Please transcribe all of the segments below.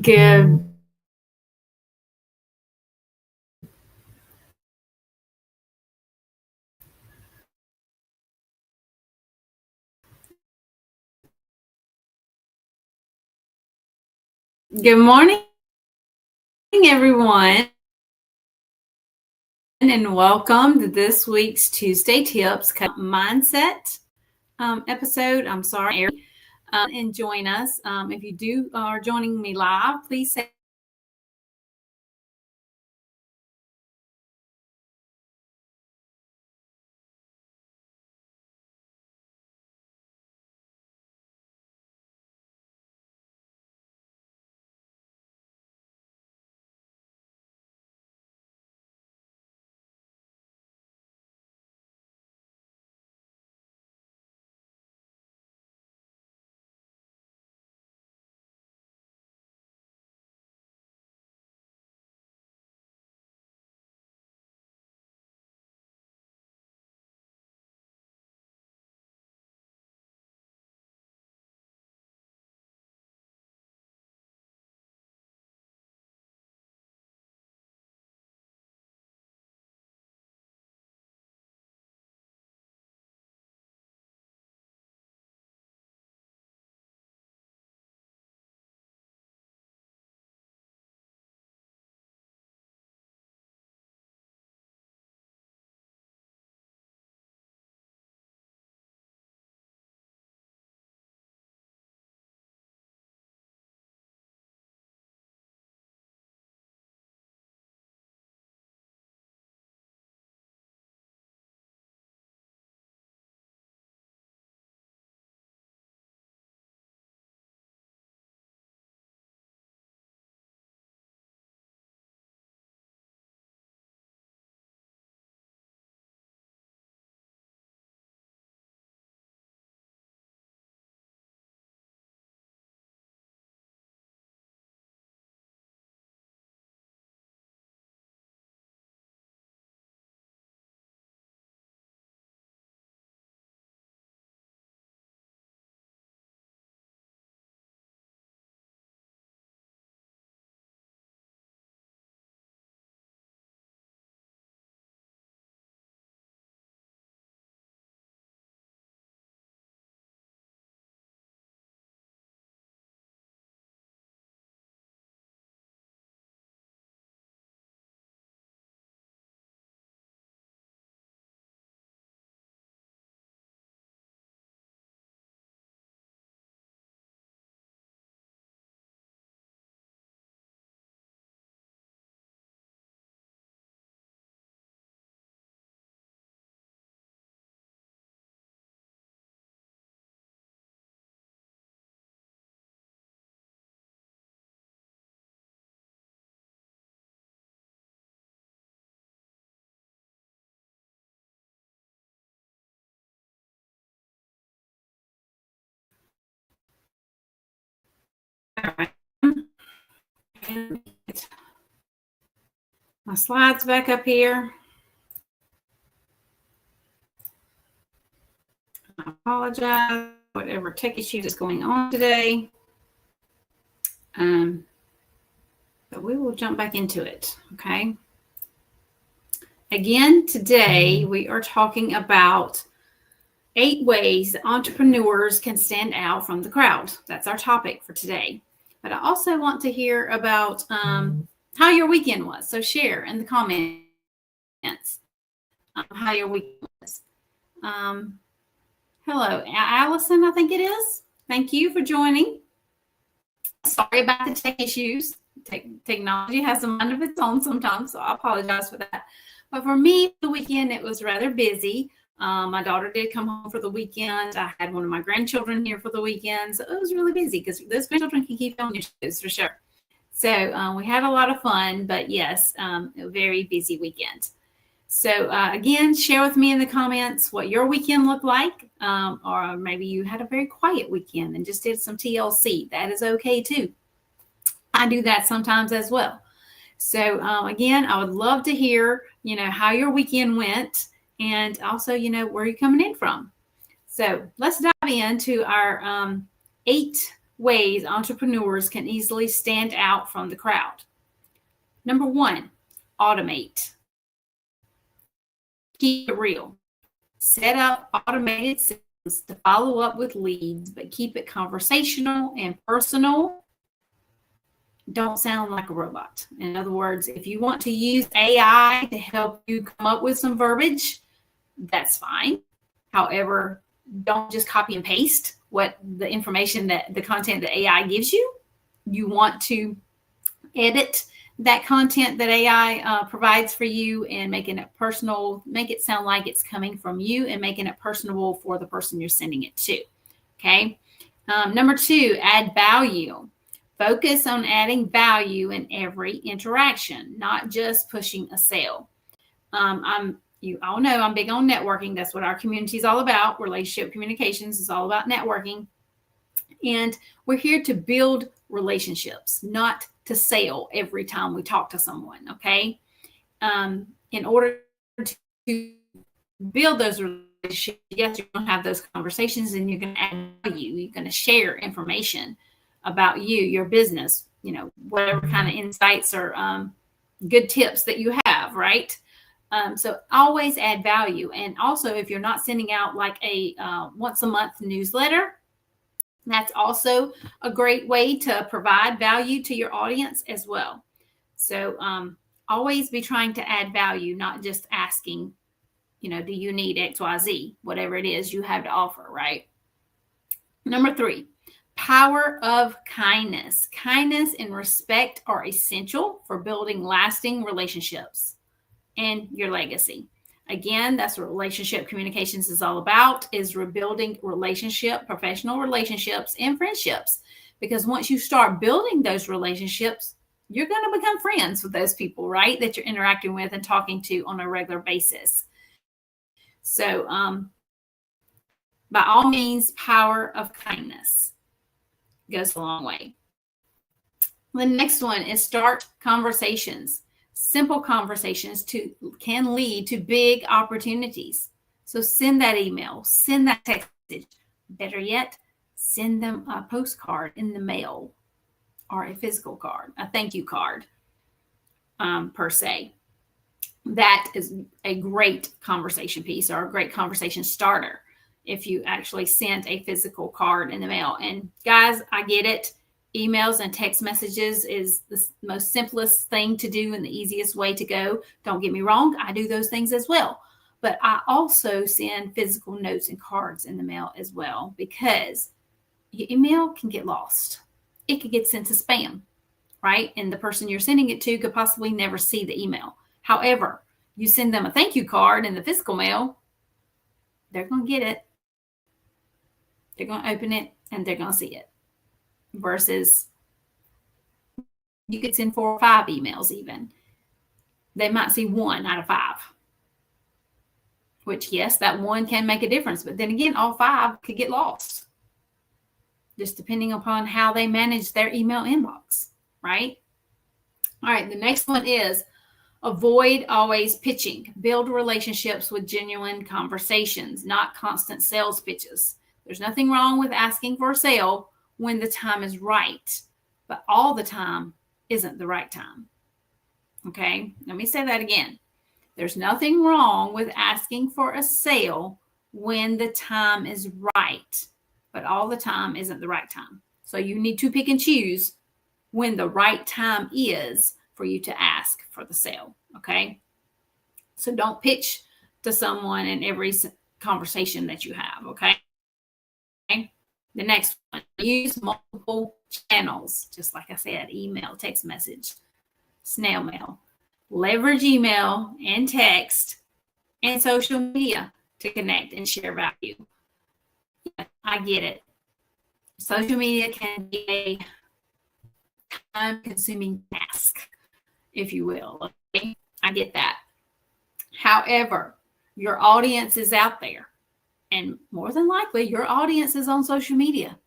Good. Good morning, everyone, and welcome to this week's Tuesday Tips Mindset episode. I'm sorry, and join us. If you are joining me live, please say my slides back up here. I apologize for whatever tech issue is going on today. But we will jump back into it, okay? Again, today we are talking about 8 ways entrepreneurs can stand out from the crowd. That's our topic for today. But I also want to hear about how your weekend was. So share in the comments how your weekend was. Hello, Allison, I think it is. Thank you for joining. Sorry about the tech issues. Technology has a mind of its own sometimes, so I apologize for that. But for me, the weekend, it was rather busy. My daughter did come home for the weekend. I had one of my grandchildren here for the weekend. So it was really busy because those grandchildren can keep on your shoes for sure. So we had a lot of fun, but yes, a very busy weekend. So again, share with me in the comments what your weekend looked like, or maybe you had a very quiet weekend and just did some TLC. That is okay too. I do that sometimes as well. So again, I would love to hear, how your weekend went, and also, where you're coming in from. So let's dive into our 8 ways entrepreneurs can easily stand out from the crowd. Number 1, automate. Keep it real. Set up automated systems to follow up with leads, but keep it conversational and personal. Don't sound like a robot. In other words, if you want to use AI to help you come up with some verbiage, that's fine. However, don't just copy and paste what the information that the content that AI gives you. You want to edit that content that AI provides for you and making it personal, make it sound like it's coming from you and making it personable for the person you're sending it to. Okay. Number 2, add value. Focus on adding value in every interaction, not just pushing a sale. You all know I'm big on networking. That's what our community is all about. Relationship communications is all about networking. And we're here to build relationships, not to sell every time we talk to someone, okay? In order to build those relationships, yes, you're going to have those conversations and you're going to add value. You're going to share information about you, your business, whatever kind of insights or good tips that you have, right? So always add value. And also, if you're not sending out like a once a month newsletter, that's also a great way to provide value to your audience as well. So always be trying to add value, not just asking, do you need XYZ, whatever it is you have to offer, right? Number 3, power of kindness. Kindness and respect are essential for building lasting relationships and your legacy. Again, that's what relationship communications is all about, is rebuilding professional relationships and friendships. Because once you start building those relationships, you're going to become friends with those people, right? That you're interacting with and talking to on a regular basis. So by all means, power of kindness goes a long way. The next one is start conversations. Simple conversations can lead to big opportunities. So send that email, send that text message. Better yet, send them a postcard in the mail or a physical card, a thank you card, per se. That is a great conversation piece or a great conversation starter if you actually sent a physical card in the mail. And guys, I get it. Emails and text messages is the most simplest thing to do and the easiest way to go. Don't get me wrong. I do those things as well. But I also send physical notes and cards in the mail as well, because your email can get lost. It could get sent to spam, right? And the person you're sending it to could possibly never see the email. However, you send them a thank you card in the physical mail, they're going to get it. They're going to open it and they're going to see it. Versus you could send 4 or 5 emails even. They might see 1 out of 5. Which, yes, that 1 can make a difference. But then again, all 5 could get lost. Just depending upon how they manage their email inbox, right? All right, the next one is avoid always pitching. Build relationships with genuine conversations, not constant sales pitches. There's nothing wrong with asking for a sale when the time is right, but all the time isn't the right time. Okay, let me say that again. There's nothing wrong with asking for a sale when the time is right, but all the time isn't the right time. So you need to pick and choose when the right time is for you to ask for the sale. Okay, so don't pitch to someone in every conversation that you have. Okay. The next one, use multiple channels, just like I said, email, text message, snail mail. Leverage email and text and social media to connect and share value. Yeah, I get it. Social media can be a time-consuming task, if you will. Okay? I get that. However, your audience is out there. And more than likely, your audience is on social media.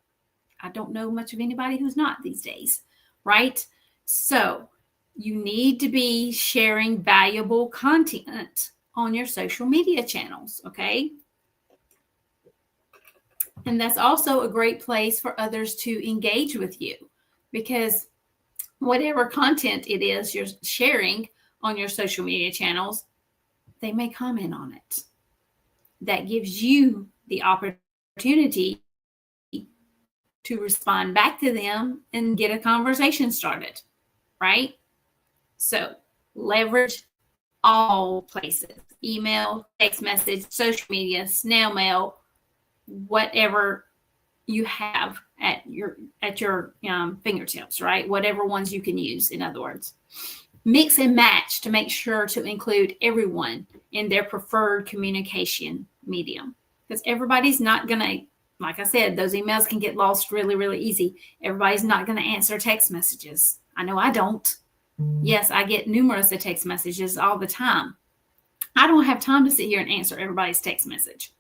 I don't know much of anybody who's not these days, right? So you need to be sharing valuable content on your social media channels, okay? And that's also a great place for others to engage with you, because whatever content it is you're sharing on your social media channels, they may comment on it. That gives you the opportunity to respond back to them and get a conversation started, right? So leverage all places: email, text message, social media, snail mail, whatever you have at your fingertips, right? Whatever ones you can use, in other words. Mix and match to make sure to include everyone in their preferred communication medium, because everybody's not going to, like I said, those emails can get lost really, really easy. Everybody's not going to answer text messages. I know I don't. Yes, I get numerous of text messages all the time. I don't have time to sit here and answer everybody's text message.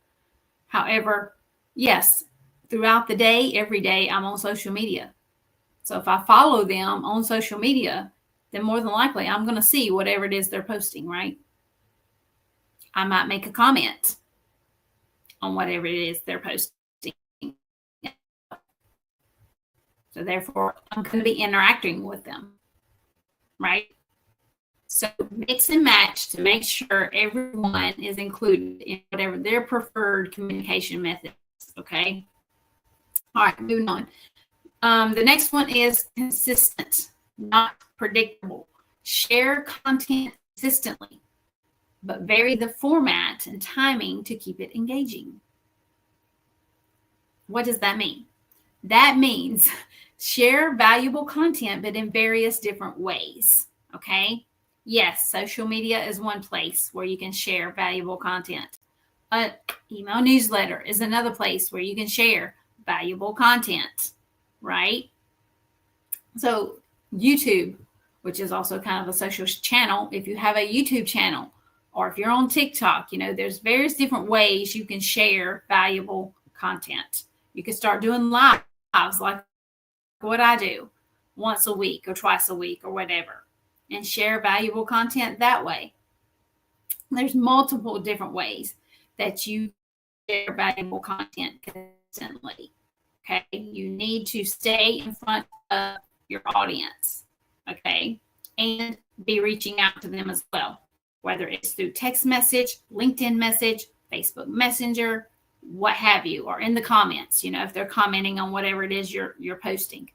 However, yes, throughout the day, every day, I'm on social media. So if I follow them on social media, then more than likely I'm going to see whatever it is they're posting, right? I might make a comment on whatever it is they're posting. So therefore, I'm going to be interacting with them, right? So mix and match to make sure everyone is included in whatever their preferred communication method is, okay? All right, moving on. The next one is consistent, not predictable. Share content consistently, but vary the format and timing to keep it engaging. What does that mean? That means share valuable content, but in various different ways, okay? Yes, social media is one place where you can share valuable content. An email newsletter is another place where you can share valuable content, right? So YouTube, which is also kind of a social channel, if you have a YouTube channel, or if you're on TikTok, there's various different ways you can share valuable content. You can start doing lives like what I do once a week or twice a week or whatever, and share valuable content that way. There's multiple different ways that you share valuable content consistently. Okay, you need to stay in front of your audience, okay, and be reaching out to them as well, whether it's through text message, LinkedIn message, Facebook Messenger, what have you, or in the comments, if they're commenting on whatever it is you're posting.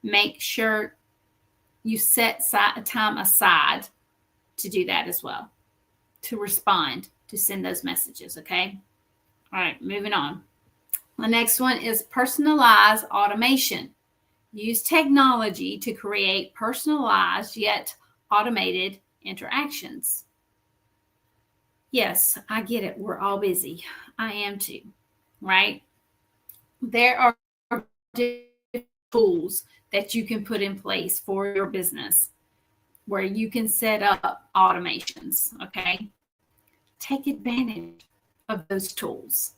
Make sure you set time aside to do that as well, to respond, to send those messages, okay? All right, moving on. The next one is personalized automation. Use technology to create personalized yet automated interactions. Yes, I get it. We're all busy. I am too, right? There are tools that you can put in place for your business where you can set up automations, okay? Take advantage of those tools,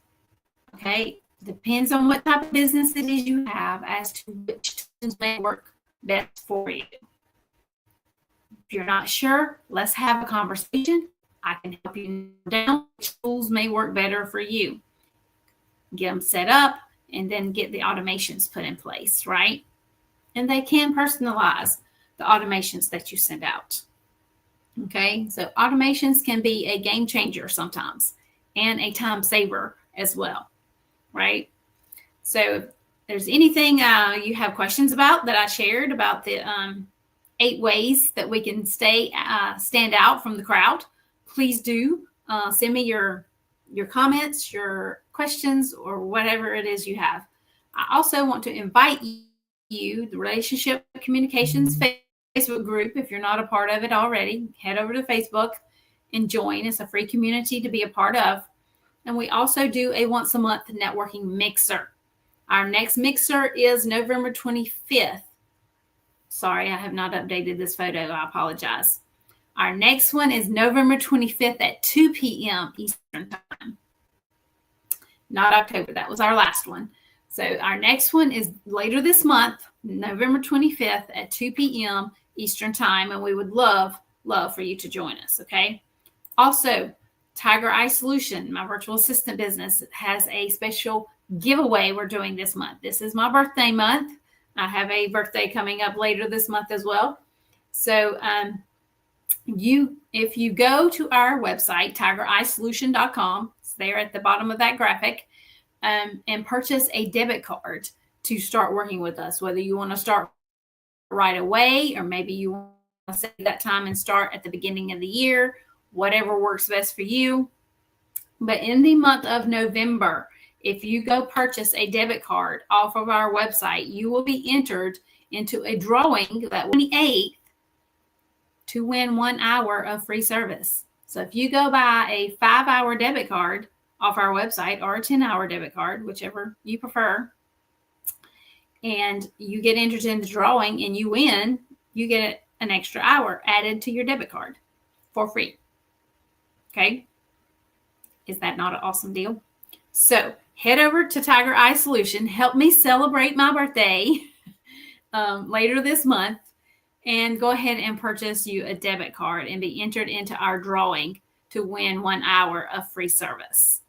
okay? Depends on what type of business it is you have as to which tools may work best for you. If you're not sure, let's have a conversation. I can help you down which tools may work better for you. Get them set up and then get the automations put in place, right? And they can personalize the automations that you send out. Okay, so automations can be a game changer sometimes and a time saver as well, right? So if there's anything you have questions about that I shared about the 8 ways that we can stand out from the crowd, please do send me your comments, your questions, or whatever it is you have. I also want to invite you, the Relationship Communications Facebook group. If you're not a part of it already, head over to Facebook and join. It's a free community to be a part of. And we also do a once a month networking mixer. Our next mixer is November 25th. Sorry, I have not updated this photo. I apologize. Our next one is November 25th at 2 p.m. Eastern Time. Not October. That was our last one. So our next one is later this month, November 25th at 2 p.m. Eastern Time, and we would love for you to join us, okay? Also, Tiger Eye Solution, my virtual assistant business, has a special giveaway we're doing this month. This is my birthday month. I have a birthday coming up later this month as well. So if you go to our website, tigereyeSolution.com, it's there at the bottom of that graphic, and purchase a debit card to start working with us, whether you want to start right away or maybe you want to save that time and start at the beginning of the year, whatever works best for you. But in the month of November, if you go purchase a debit card off of our website, you will be entered into a drawing that 28th to win 1 hour of free service. So if you go buy a 5-hour debit card off our website or a 10-hour debit card, whichever you prefer, and you get entered in the drawing and you win, you get an extra hour added to your debit card for free. Okay? Is that not an awesome deal? So head over to Tiger Eye Solution. Help me celebrate my birthday later this month, and go ahead and purchase you a debit card and be entered into our drawing to win 1 hour of free service.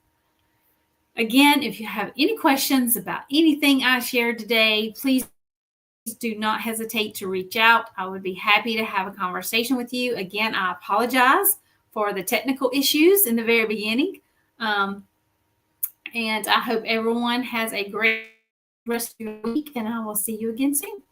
Again, if you have any questions about anything I shared today, please do not hesitate to reach out. I would be happy to have a conversation with you. Again, I apologize for the technical issues in the very beginning. And I hope everyone has a great rest of your week, and I will see you again soon.